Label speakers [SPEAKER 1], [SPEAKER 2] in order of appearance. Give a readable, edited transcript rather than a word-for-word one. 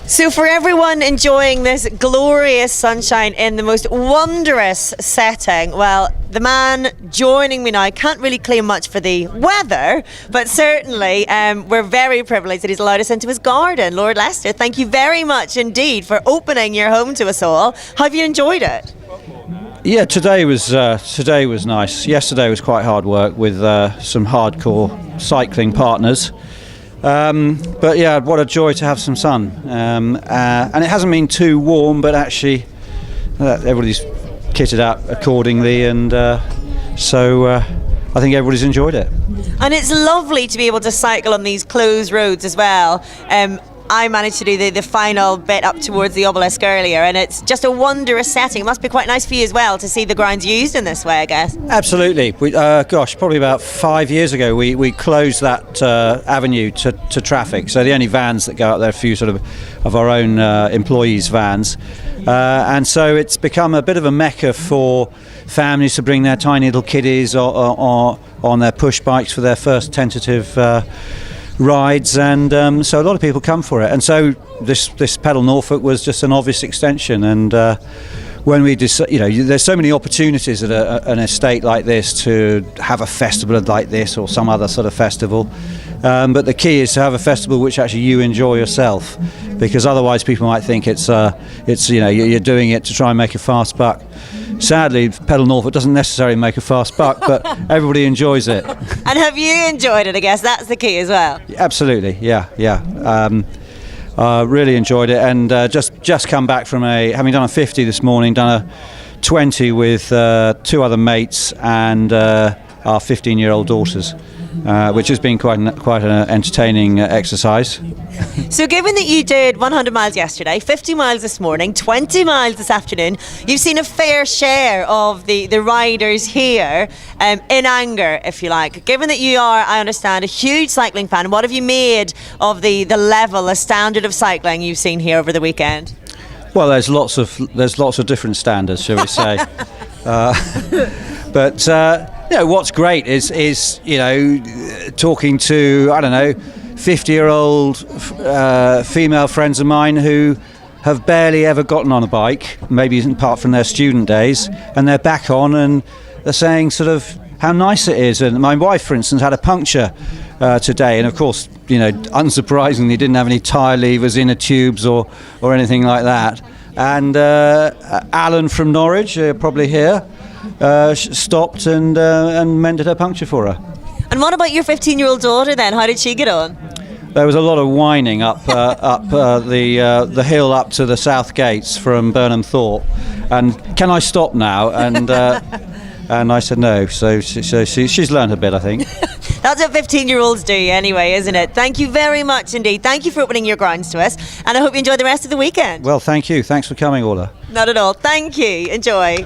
[SPEAKER 1] So for everyone enjoying this glorious sunshine in the most wondrous setting, well, the man joining me now can't really claim much for the weather, but certainly we're very privileged that he's allowed us into his garden. Lord Leicester, thank you very much indeed for opening your home to us all. How have you enjoyed it?
[SPEAKER 2] Yeah, today was nice. Yesterday was quite hard work with some hardcore cycling partners. But yeah, what a joy to have some sun. And it hasn't been too warm, but actually everybody's kitted out accordingly, and so I think everybody's enjoyed it.
[SPEAKER 1] And it's lovely to be able to cycle on these closed roads as well. I managed to do the final bit up towards the obelisk earlier, and it's just a wondrous setting. It must be quite nice for you as well to see the grounds used in this way, I guess.
[SPEAKER 2] Absolutely. Probably about 5 years ago, we closed that avenue to traffic. So the only vans that go out there are a few sort of our own employees' vans. And so it's become a bit of a mecca for families to bring their tiny little kiddies or on their push bikes for their first tentative rides, and so a lot of people come for it, and so this pedal Norfolk was just an obvious extension. And when we there's so many opportunities at an estate like this to have a festival like this or some other sort of festival, but the key is to have a festival which actually you enjoy yourself, because otherwise people might think it's you're doing it to try and make a fast buck. Sadly, pedal Norfolk doesn't necessarily make a fast buck, but everybody enjoys it.
[SPEAKER 1] And have you enjoyed it? I guess that's the key as well.
[SPEAKER 2] Absolutely, yeah. Really enjoyed it, and just come back from having done a 50 this morning, done a 20 with two other mates and our 15-year-old daughters, which has been quite an entertaining exercise.
[SPEAKER 1] So given that you did 100 miles yesterday, 50 miles this morning, 20 miles this afternoon, you've seen a fair share of the riders here in anger, if you like. Given that you are, I understand, a huge cycling fan, what have you made of the level, the standard of cycling you've seen here over the weekend?
[SPEAKER 2] Well, there's lots of different standards, shall we say. But what's great is talking to 50-year-old female friends of mine who have barely ever gotten on a bike, maybe apart from their student days, and they're back on and they're saying sort of how nice it is. And my wife, for instance, had a puncture today, and of course, unsurprisingly, didn't have any tyre levers, inner tubes, or anything like that. And Alan from Norwich, probably here, stopped and mended her puncture for her.
[SPEAKER 1] And what about your 15-year-old daughter then? How did she get on?
[SPEAKER 2] There was a lot of whining up the hill up to the South Gates from Burnham Thorpe, and can I stop now? And and I said no. So she's learned a bit, I think.
[SPEAKER 1] That's what 15-year-olds do anyway, isn't it? Thank you very much indeed. Thank you for opening your grounds to us, and I hope you enjoy the rest of the weekend.
[SPEAKER 2] Well, thank you. Thanks for coming, Orla.
[SPEAKER 1] Not at all. Thank you. Enjoy.